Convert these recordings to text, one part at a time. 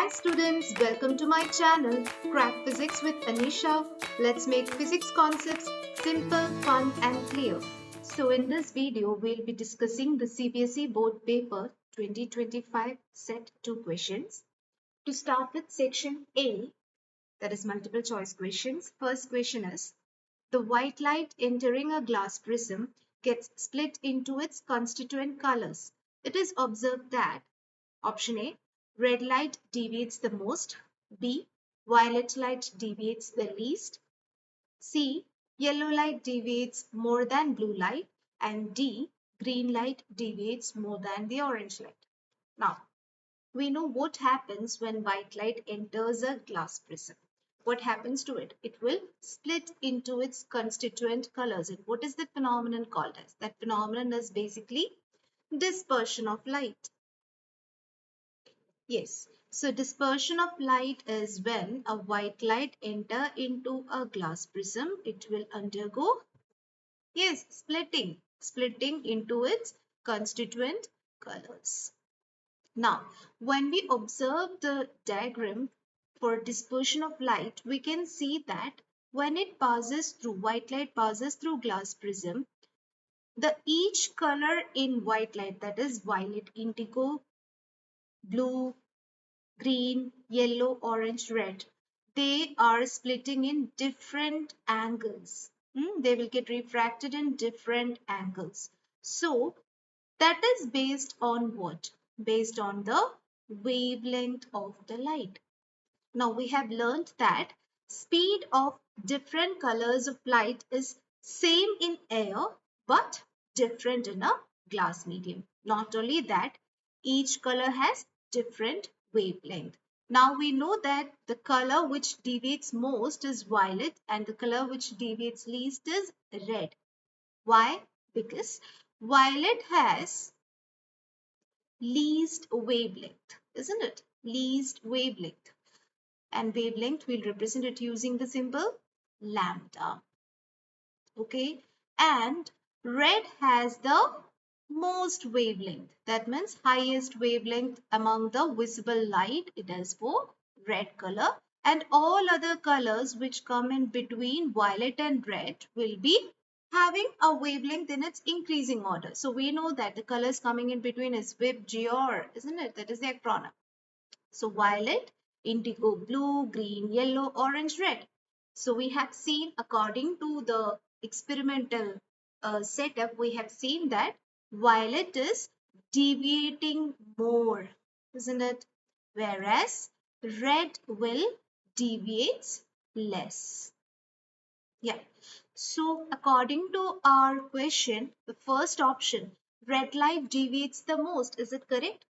students, welcome to my channel Crack Physics with Anisha. Let's make physics concepts simple, fun and clear. So in this video, we'll be discussing the CBSE board paper 2025 set 2 questions. To start with section A, that is multiple choice questions. First question is, the white light entering a glass prism gets split into its constituent colors. It is observed that option A, red light deviates the most. B, violet light deviates the least. C, yellow light deviates more than blue light. And D, green light deviates more than the orange light. Now, we know what happens when white light enters a glass prism. What happens to it? It will split into its constituent colors. And what is that phenomenon called as? That phenomenon is basically dispersion of light. Yes, so dispersion of light is when a white light enter into a glass prism, it will undergo, yes, splitting into its constituent colors. Now, when we observe the diagram for dispersion of light, we can see that when it passes through, white light passes through glass prism, the each color in white light, that is violet, indigo, blue, green, yellow, orange, red, they are splitting in different angles. They will get refracted in different angles. So that is based on what? Based on the wavelength of the light. Now we have learned that speed of different colors of light is same in air but different in a glass medium. Not only that, each color has different wavelength. Now we know that the color which deviates most is violet and the color which deviates least is red. Why? Because violet has least wavelength, isn't it? Least wavelength. And wavelength, we'll represent it using the symbol lambda. Okay, and red has the most wavelength. That means highest wavelength among the visible light. It is for red color, and all other colors which come in between violet and red will be having a wavelength in its increasing order. So we know that the colors coming in between is VIP, GR, isn't it? That is the acronym. So violet, indigo blue, green, yellow, orange, red. So we have seen, according to the experimental setup, we have seen that violet is deviating more, isn't it? Whereas red will deviate less. Yeah. So according to our question, the first option, red light deviates the most. Is it correct?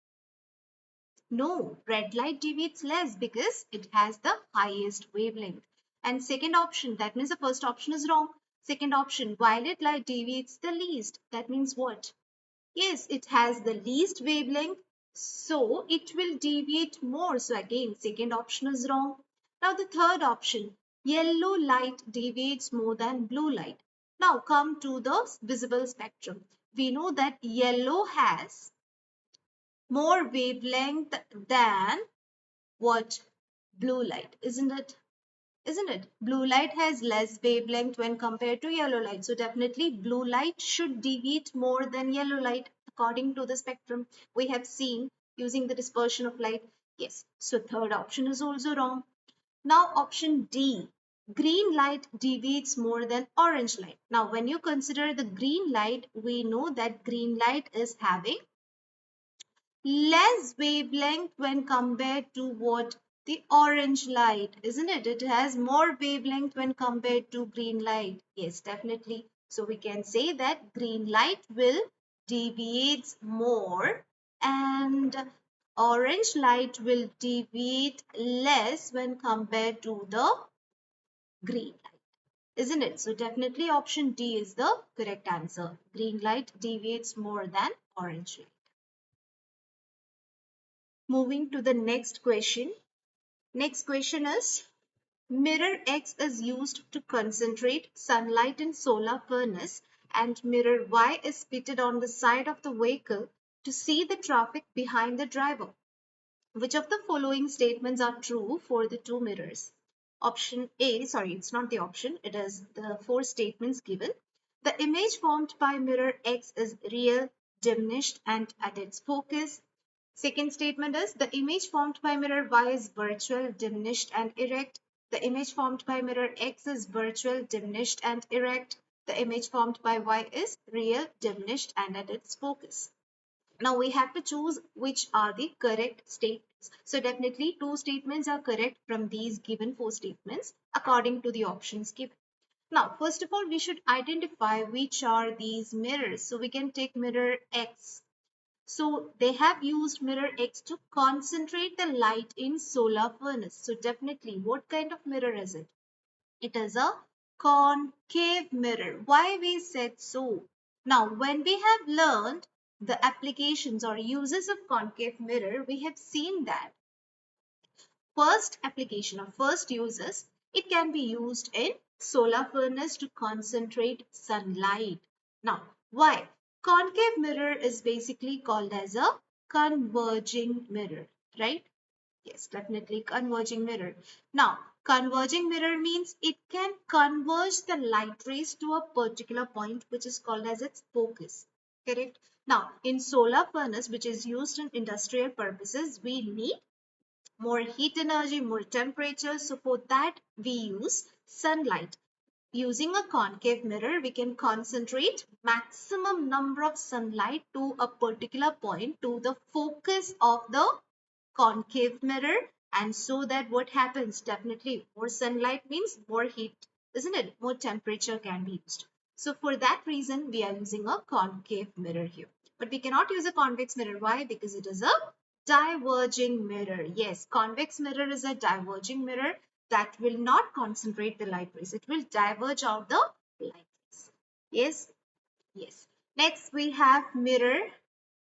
No, red light deviates less because it has the highest wavelength. And second option, that means the first option is wrong. Second option, violet light deviates the least. That means what? Yes, it has the least wavelength, so it will deviate more. So again, second option is wrong. Now the third option, yellow light deviates more than blue light. Now come to the visible spectrum. We know that yellow has more wavelength than what? Blue light, isn't it? Isn't it? Blue light has less wavelength when compared to yellow light. So definitely blue light should deviate more than yellow light according to the spectrum we have seen using the dispersion of light. Yes. So third option is also wrong. Now option D, green light deviates more than orange light. Now when you consider the green light, we know that green light is having less wavelength when compared to what? The orange light, isn't it? It has more wavelength when compared to green light. Yes, definitely. So we can say that green light will deviate more and orange light will deviate less when compared to the green light, isn't it? So definitely option D is the correct answer. Green light deviates more than orange light. Moving to the next question. Next question is, mirror X is used to concentrate sunlight in solar furnace and mirror Y is fitted on the side of the vehicle to see the traffic behind the driver. Which of the following statements are true for the two mirrors? Option A, sorry, it's not the option, it is the four statements given. The image formed by mirror X is real, diminished, and at its focus. Second statement is the image formed by mirror Y is virtual, diminished, and erect. The image formed by mirror X is virtual, diminished, and erect. The image formed by Y is real, diminished, and at its focus. Now we have to choose which are the correct statements. So definitely two statements are correct from these given four statements according to the options given. Now, first of all, we should identify which are these mirrors. So we can take mirror X. So they have used mirror X to concentrate the light in solar furnace. So definitely, what kind of mirror is it? It is a concave mirror. Why we said so? Now, when we have learned the applications or uses of concave mirror, we have seen that first application or first uses, it can be used in solar furnace to concentrate sunlight. Now, why? Concave mirror is basically called as a converging mirror, right? Yes, definitely converging mirror. Now, converging mirror means it can converge the light rays to a particular point which is called as its focus. Correct? Now, in solar furnace, which is used in industrial purposes, we need more heat energy, more temperature. So for that, we use sunlight. Using a concave mirror, we can concentrate maximum number of sunlight to a particular point to the focus of the concave mirror, and so that what happens, definitely more sunlight means more heat, isn't it? More temperature can be used. So for that reason we are using a concave mirror here, but we cannot use a convex mirror. Why? Because it is a diverging mirror. Yes, convex mirror is a diverging mirror that will not concentrate the light rays, it will diverge out the light rays. Yes, yes. Next we have mirror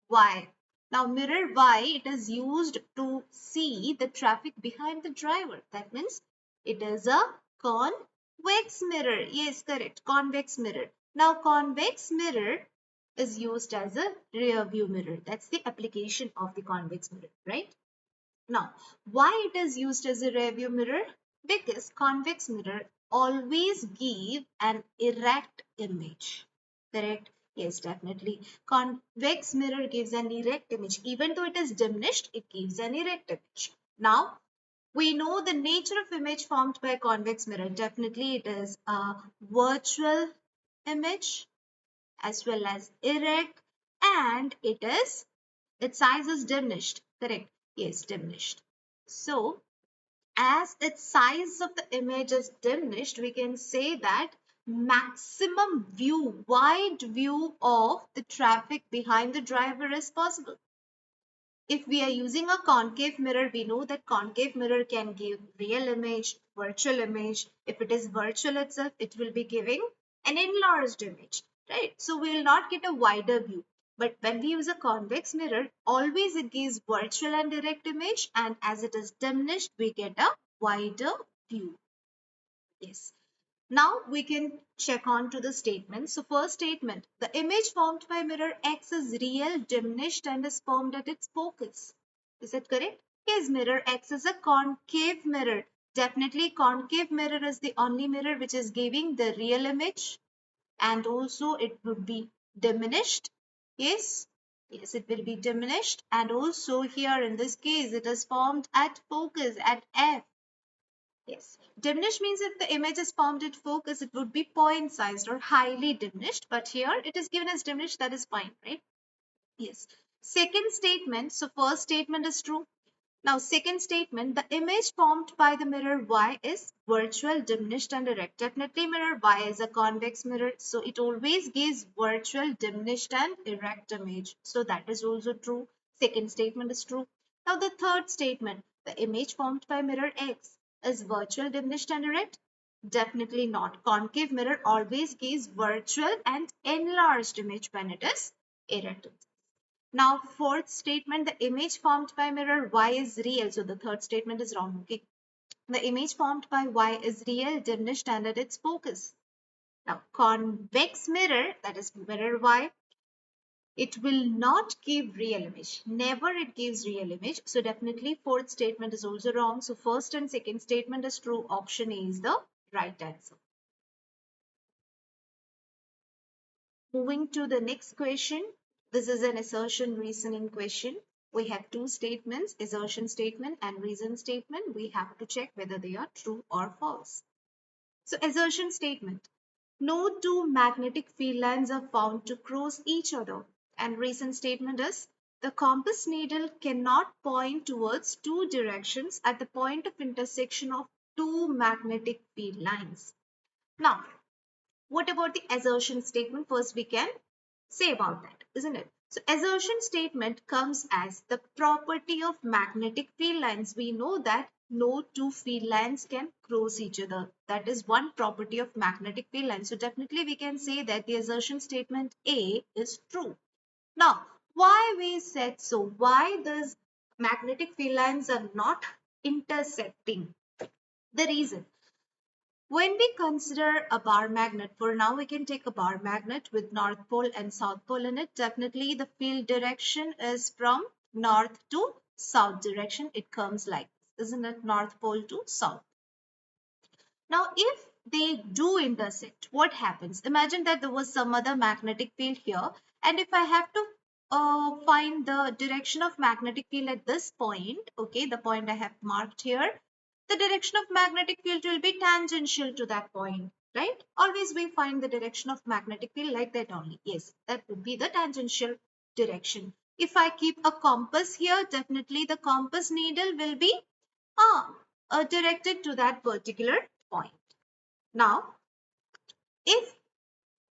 Y. Now mirror Y, it is used to see the traffic behind the driver. That means it is a convex mirror. Yes, correct. Convex mirror. Now convex mirror is used as a rear view mirror. That's the application of the convex mirror, right? Now, why it is used as a rear view mirror? Because convex mirror always give an erect image. Correct? Yes, definitely. Convex mirror gives an erect image. Even though it is diminished, it gives an erect image. Now, we know the nature of image formed by convex mirror. Definitely, it is a virtual image as well as erect, and its size is diminished. Correct? Yes, diminished. So, as its size of the image is diminished, we can say that maximum view, wide view of the traffic behind the driver is possible. If we are using a concave mirror, we know that concave mirror can give real image, virtual image. If it is virtual itself, it will be giving an enlarged image, right? So we will not get a wider view. But when we use a convex mirror, always it gives virtual and direct image, and as it is diminished, we get a wider view. Yes. Now we can check on to the statements. So first statement, the image formed by mirror X is real, diminished, and is formed at its focus. Is that correct? Yes, mirror X is a concave mirror. Definitely concave mirror is the only mirror which is giving the real image, and also it would be diminished. Yes, yes, it will be diminished, and also here in this case it is formed at focus at F. Yes, diminished means if the image is formed at focus, it would be point sized or highly diminished, but here it is given as diminished, that is fine, right? Yes. Second statement, so first statement is true. Now, second statement, the image formed by the mirror Y is virtual, diminished, and erect. Definitely, mirror Y is a convex mirror, so it always gives virtual, diminished, and erect image. So that is also true. Second statement is true. Now, the third statement, the image formed by mirror X is virtual, diminished, and erect. Definitely not. Concave mirror always gives virtual and enlarged image when it is erect. Now, fourth statement, the image formed by mirror Y is real. So the third statement is wrong. Okay. The image formed by Y is real, diminished, and at its focus. Now, convex mirror, that is mirror Y, It will not give real image. Never it gives real image. So definitely fourth statement is also wrong. So first and second statement is true. Option A is the right answer. Moving to the next question. This is an assertion reasoning question. We have two statements, assertion statement and reason statement. We have to check whether they are true or false. So assertion statement. No two magnetic field lines are found to cross each other. And reason statement is the compass needle cannot point towards two directions at the point of intersection of two magnetic field lines. Now, what about the assertion statement? First, we can say about that, isn't it? So assertion statement comes as the property of magnetic field lines. We know that no two field lines can cross each other. That is one property of magnetic field lines. So definitely we can say that the assertion statement A is true. Now, why we said so? Why these magnetic field lines are not intersecting? The reason. When we consider a bar magnet, for now we can take a bar magnet with North Pole and South Pole in it. Definitely the field direction is from North to South direction. It comes like this, isn't it? North Pole to South. Now, if they do intersect, what happens? Imagine that there was some other magnetic field here, and if I have to find the direction of magnetic field at this point, okay, the point I have marked here, the direction of magnetic field will be tangential to that point, right? Always we find the direction of magnetic field like that only. Yes, that would be the tangential direction. If I keep a compass here, definitely the compass needle will be directed to that particular point. Now, if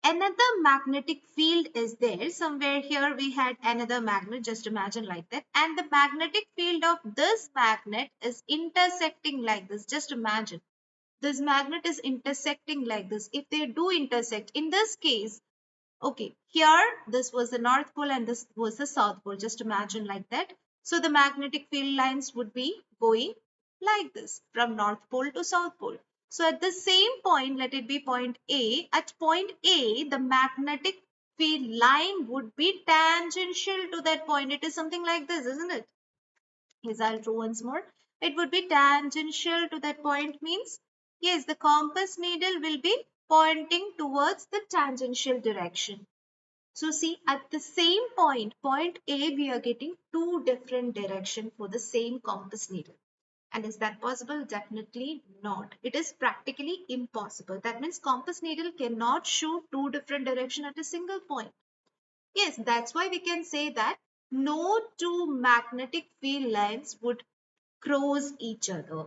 another magnetic field is there, somewhere here we had another magnet, just imagine like that, and the magnetic field of this magnet is intersecting like this, just imagine. This magnet is intersecting like this. If they do intersect, in this case, okay, here this was the North Pole and this was the South Pole. Just imagine like that. So the magnetic field lines would be going like this from North Pole to South Pole. So at the same point, let it be point A. At point A, the magnetic field line would be tangential to that point. It is something like this, isn't it? Yes, I'll draw once more. It would be tangential to that point means, yes, the compass needle will be pointing towards the tangential direction. So see, at the same point, point A, we are getting two different directions for the same compass needle. And is that possible? Definitely not. It is practically impossible. That means compass needle cannot show two different directions at a single point. Yes, that's why we can say that no two magnetic field lines would cross each other.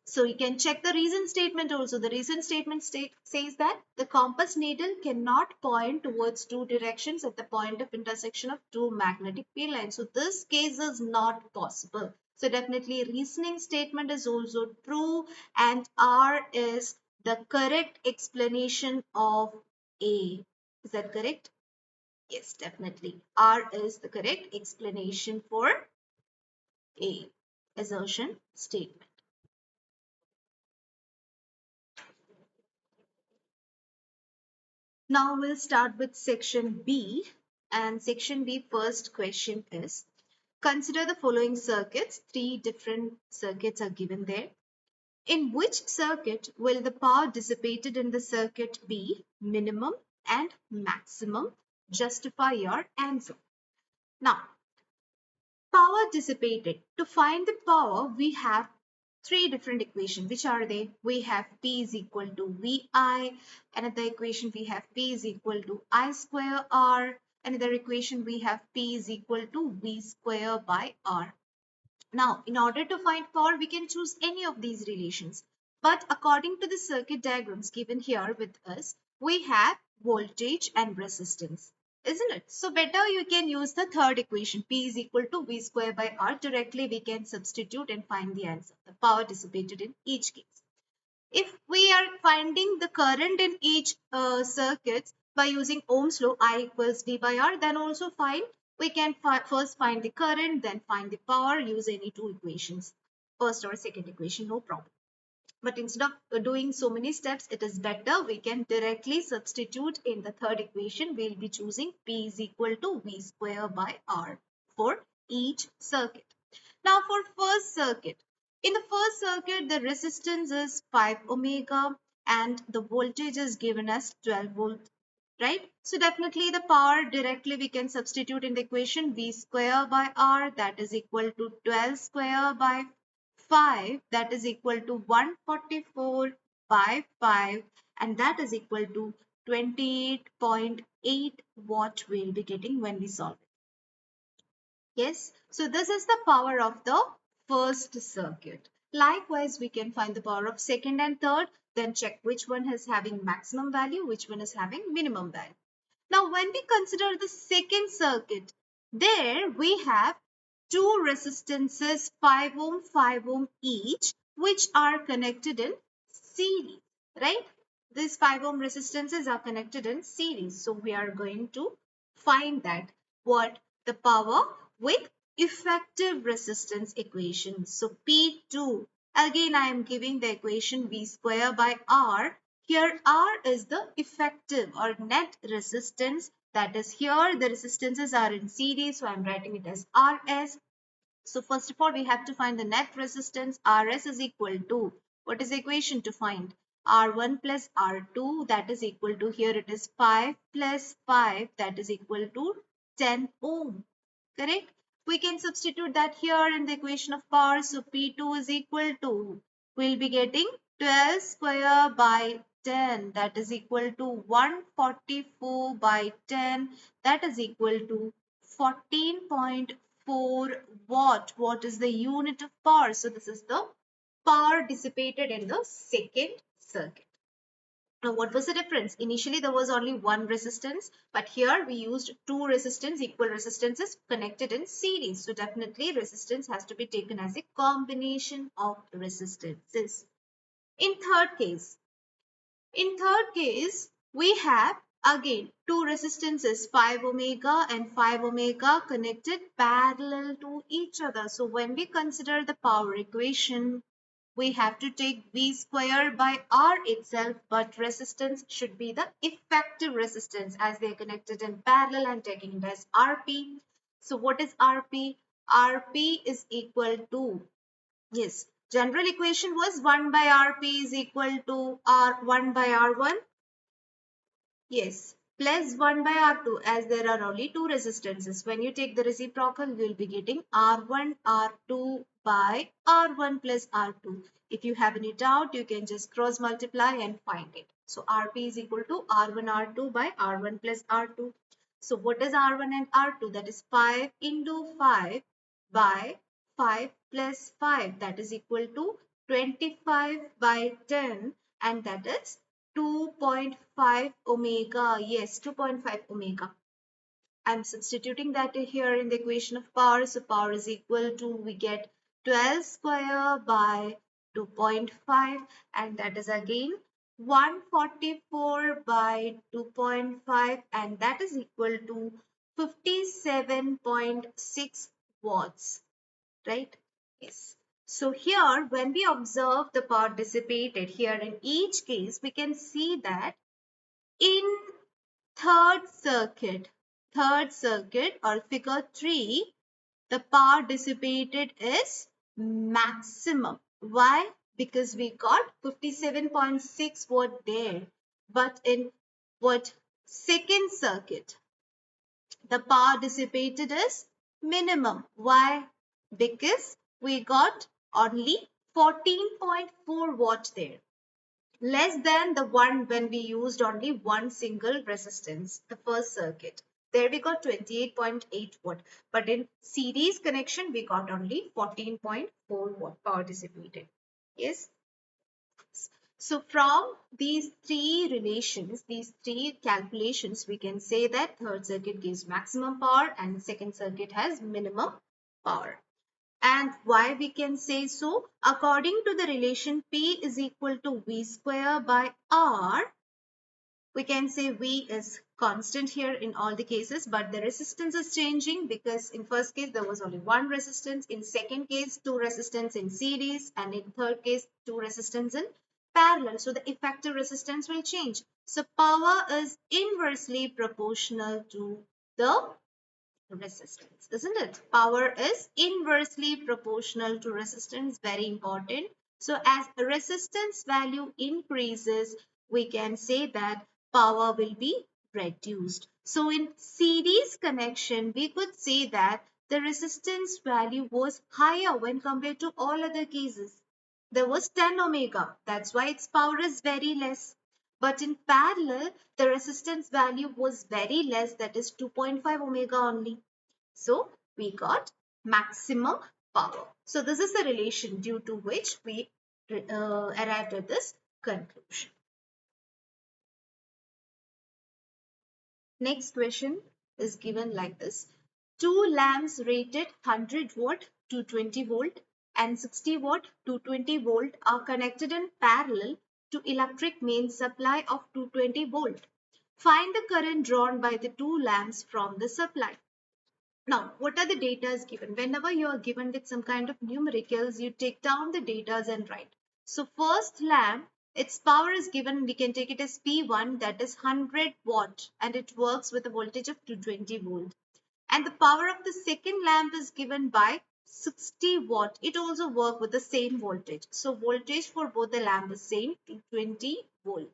So you can check the reason statement also. The reason statement says that the compass needle cannot point towards two directions at the point of intersection of two magnetic field lines. So this case is not possible. So definitely reasoning statement is also true and R is the correct explanation of A. Is that correct? Yes, definitely. R is the correct explanation for A, assertion statement. Now we'll start with section B, and section B first question is, consider the following circuits. Three different circuits are given there. In which circuit will the power dissipated in the circuit be minimum and maximum? Justify your answer. Now, power dissipated. To find the power, we have three different equations. Which are they? We have P is equal to VI. Another equation we have P is equal to I square R. Another equation we have P is equal to V square by R. Now, in order to find power, we can choose any of these relations. But according to the circuit diagrams given here with us, we have voltage and resistance, isn't it? So better you can use the third equation, P is equal to V square by R. Directly we can substitute and find the answer, the power dissipated in each case. If we are finding the current in each circuit by using Ohm's law, I equals V by R, then also fine. We can first find the current, then find the power, use any two equations, first or second equation, no problem. But instead of doing so many steps, it is better we can directly substitute in the third equation. We'll be choosing P is equal to V square by R for each circuit. Now for first circuit. In the first circuit, the resistance is 5 ohms and the voltage is given as 12 volt, right? So definitely the power directly we can substitute in the equation V square by R, that is equal to 12 square by 5, that is equal to 144 by 5, and that is equal to 28.8 watt we'll be getting when we solve it. Yes, so this is the power of the first circuit. Likewise, we can find the power of second and third, then check which one is having maximum value, which one is having minimum value. Now, when we consider the second circuit, there we have two resistances, 5 ohm, 5 ohm each, which are connected in series, right? These 5 ohm resistances are connected in series. So, we are going to find that what the power with effective resistance equation. So, P2, again I am giving the equation V square by R. Here R is the effective or net resistance, that is here the resistances are in series, so I'm writing it as RS. So first of all we have to find the net resistance. RS is equal to, what is the equation to find? R1 plus R2, that is equal to, here it is 5 plus 5, that is equal to 10 ohm. Correct? We can substitute that here in the equation of power. So P2 is equal to, we'll be getting 12 square by 10, that is equal to 144 by 10, that is equal to 14.4 watt. What is the unit of power? So this is the power dissipated in the second circuit. Now, what was the difference? Initially, there was only one resistance, but here we used two resistance, equal resistances connected in series. So, definitely resistance has to be taken as a combination of resistances. In third case, we have again two resistances, 5 omega and 5 omega connected parallel to each other. So, when we consider the power equation, we have to take V square by R itself, but resistance should be the effective resistance as they are connected in parallel and taking it as RP. So what is RP? RP is equal to, yes, general equation was 1 by RP is equal to R1 by R1. Yes, plus 1 by R2, as there are only two resistances. When you take the reciprocal, you will be getting R1, R2 by R1 plus R2. If you have any doubt, you can just cross multiply and find it. So RP is equal to R1, R2 by R1 plus R2. So what is R1 and R2? That is 5 into 5 by 5 plus 5. That is equal to 25 by 10, and that is 2.5 omega. Yes, 2.5 omega. I'm substituting that here in the equation of power. So power is equal to, we get 12 square by 2.5, and that is again 144 by 2.5, and that is equal to 57.6 watts, right? Yes. So here, when we observe the power dissipated here in each case, we can see that in third circuit or figure 3, the power dissipated is maximum. Why? Because we got 57.6 watt there. But in what second circuit, the power dissipated is minimum. Why? Because we got only 14.4 watt there, less than the one when we used only one single resistance, the first circuit. There we got 28.8 watt, but in series connection we got only 14.4 watt power dissipated. Yes. So from these three relations, these three calculations, we can say that third circuit gives maximum power and second circuit has minimum power. And why we can say so? According to the relation P is equal to V square by R, we can say V is constant here in all the cases, but the resistance is changing because in first case there was only one resistance, in second case two resistance in series, and in third case two resistance in parallel. So the effective resistance will change. So power is inversely proportional to the resistance, isn't it? Power is inversely proportional to resistance, very important. So as the resistance value increases, we can say that power will be reduced. So in series connection, we could say that the resistance value was higher when compared to all other cases. There was 10 omega, that's why its power is very less. But in parallel, the resistance value was very less, that is 2.5 omega only. So we got maximum power. So this is the relation due to which we arrived at this conclusion. Next question is given like this. Two lamps rated 100 watt 220 volt and 60 watt 220 volt are connected in parallel to electric main supply of 220 volt. Find the current drawn by the two lamps from the supply. Now, what are the data is given? Whenever you are given with some kind of numericals, you take down the data and write. So first lamp, its power is given, we can take it as P1, that is 100 watt, and it works with a voltage of 220 volt. And the power of the second lamp is given by 60 watt. It also works with the same voltage. So voltage for both the lamp is same, 220 volt.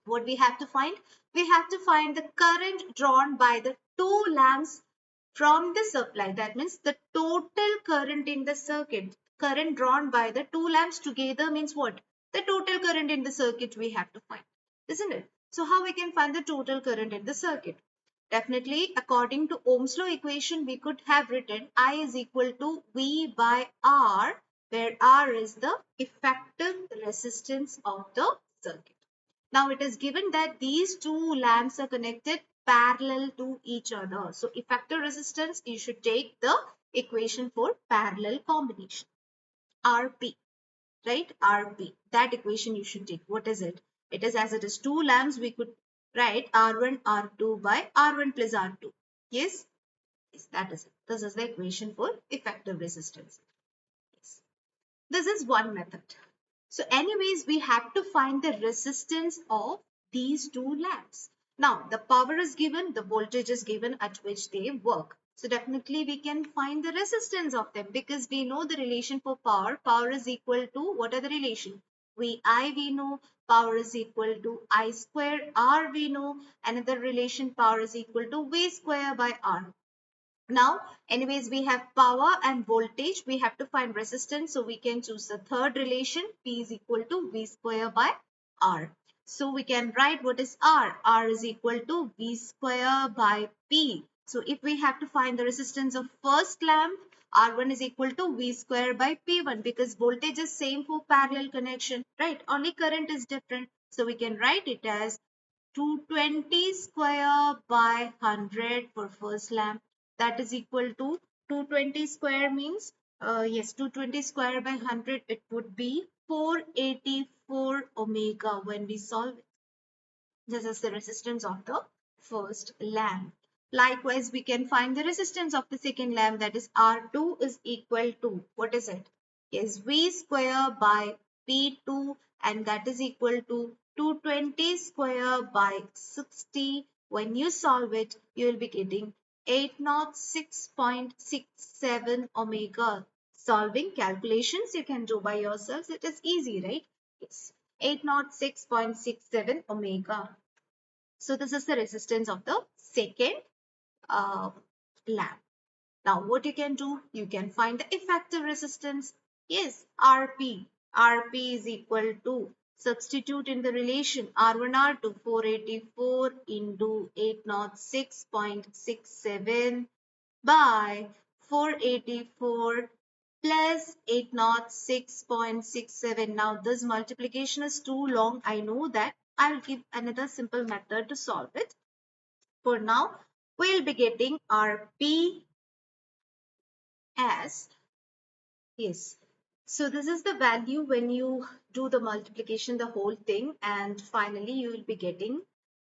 What we have to find? We have to find the current drawn by the two lamps from the supply. That means the total current in the circuit. Current drawn by the two lamps together means what? The total current in the circuit we have to find, isn't it? So how we can find the total current in the circuit? Definitely, according to Ohm's law equation, we could have written I is equal to V by R, where R is the effective resistance of the circuit. Now it is given that these two lamps are connected parallel to each other. So effective resistance, you should take the equation for parallel combination. RP, right? RP. That equation you should take. What is it? It is, as it is two lamps, we could write R1 R2 by R1 plus R2. Yes? Yes, that is it. This is the equation for effective resistance. Yes. This is one method. So anyways, we have to find the resistance of these two lamps. Now, the power is given, the voltage is given at which they work. So definitely we can find the resistance of them because we know the relation for power. Power is equal to, what are the relation? VI we know, power is equal to I square, R we know, another relation, power is equal to V square by R. Now, anyways, we have power and voltage. We have to find resistance. So we can choose the third relation. P is equal to V square by R. So we can write what is R. R is equal to V square by P. So if we have to find the resistance of first lamp, R1 is equal to V square by P1 because voltage is same for parallel connection, right? Only current is different. So we can write it as 220 square by 100 for first lamp, that is equal to 220 square means yes, 220 square by 100, it would be 484 omega when we solve it. This is the resistance of the first lamp. Likewise, we can find the resistance of the second lamp, that is R2 is equal to, what is it? Yes, V square by P2, and that is equal to 220 square by 60. When you solve it, you will be getting 806.67 omega. Solving calculations you can do by yourselves. It is easy, right? Yes. 806.67 omega. So this is the resistance of the second uh, lamp. Now what you can do, you can find the effective resistance. Yes, RP. RP is equal to, substitute in the relation R1 R2, 484 into 806.67 by 484 plus 806.67. Now this multiplication is too long. I know that. I'll give another simple method to solve it. For now, we'll be getting our P as, yes. So this is the value when you do the multiplication, the whole thing, and finally you will be getting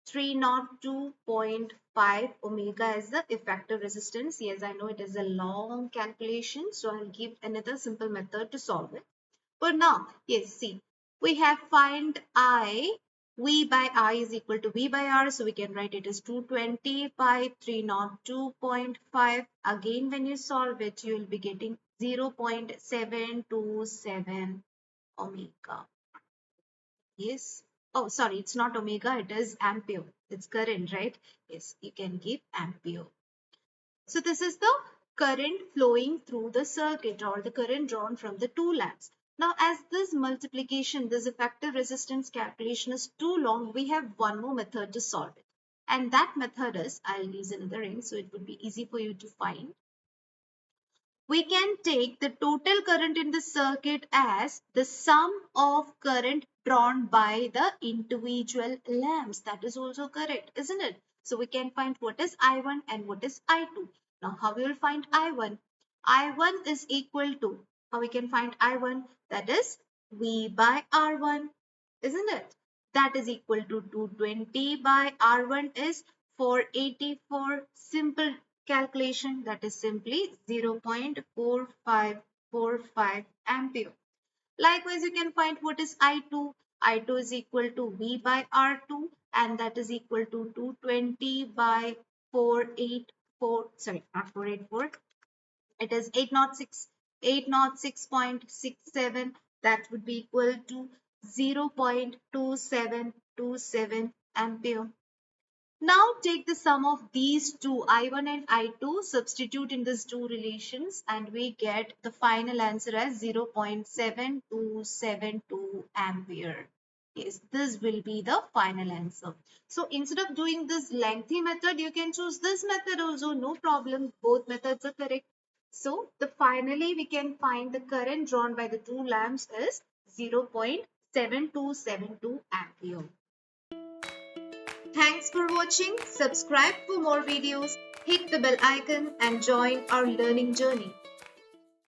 302.5 omega as the effective resistance. Yes, I know it is a long calculation, so I'll give another simple method to solve it. But now, yes, see, we have find I, V by I is equal to V by R, so we can write it as 220 by 302.5. Again, when you solve it, you will be getting 0.727 omega. Yes. Oh, sorry, it's not omega, it is ampere. It's current, right? Yes, you can give ampere. So this is the current flowing through the circuit or the current drawn from the two lamps. Now, as this multiplication, this effective resistance calculation is too long, we have one more method to solve it. And that method is, I'll use another ring so it would be easy for you to find. We can take the total current in the circuit as the sum of current drawn by the individual lamps. That is also correct, isn't it? So we can find what is I1 and what is I2. Now, how we will find I1? I1 is equal to, how we can find I1? That is V by R1, isn't it? That is equal to 220 by R1 is 484. Simple calculation, that is simply 0.4545 ampere. Likewise, you can find what is I2. I2 is equal to V by R2 and that is equal to 220 by 484, sorry, not 484, it is 806.67. That would be equal to 0.2727 ampere. Now take the sum of these two, I1 and I2, substitute in these two relations and we get the final answer as 0.7272 ampere. Yes, this will be the final answer. So instead of doing this lengthy method, you can choose this method also, no problem. Both methods are correct. So finally we can find the current drawn by the two lamps is 0.7272 ampere. Thanks for watching. Subscribe for more videos, hit the bell icon and join our learning journey.